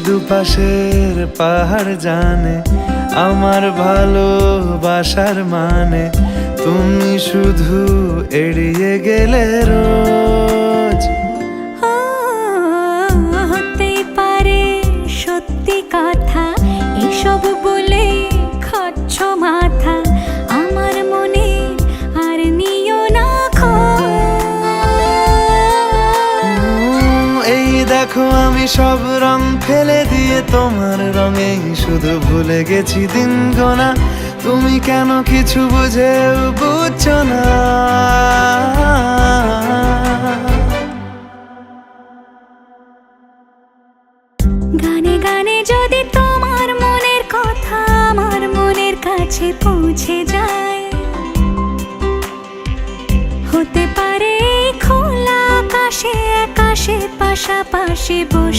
দুপাশের পাহাড় জানে আমার ভালোবাসার মানে, তুমি শুধু এড়িয়ে গেলে রোজ। হতেই পারে সত্যি কথা, এসব বলে খাচ্ছ মাথা, আমার মনে আর নিও না খোঁজ। এই দেখো আমি সব রং ফেলে দিয়ে তোমার রঙেই শুধু ভুলে গেছি দিন গোনা, তুমি কেন কিছু বুঝেও বুঝছো না। গানে গানে যদি তোমার মনের কথা আমার মনের কাছে পৌঁছে যায়, হতে পারে খোলা আকাশে আকাশে পাশাপাশি বসতে।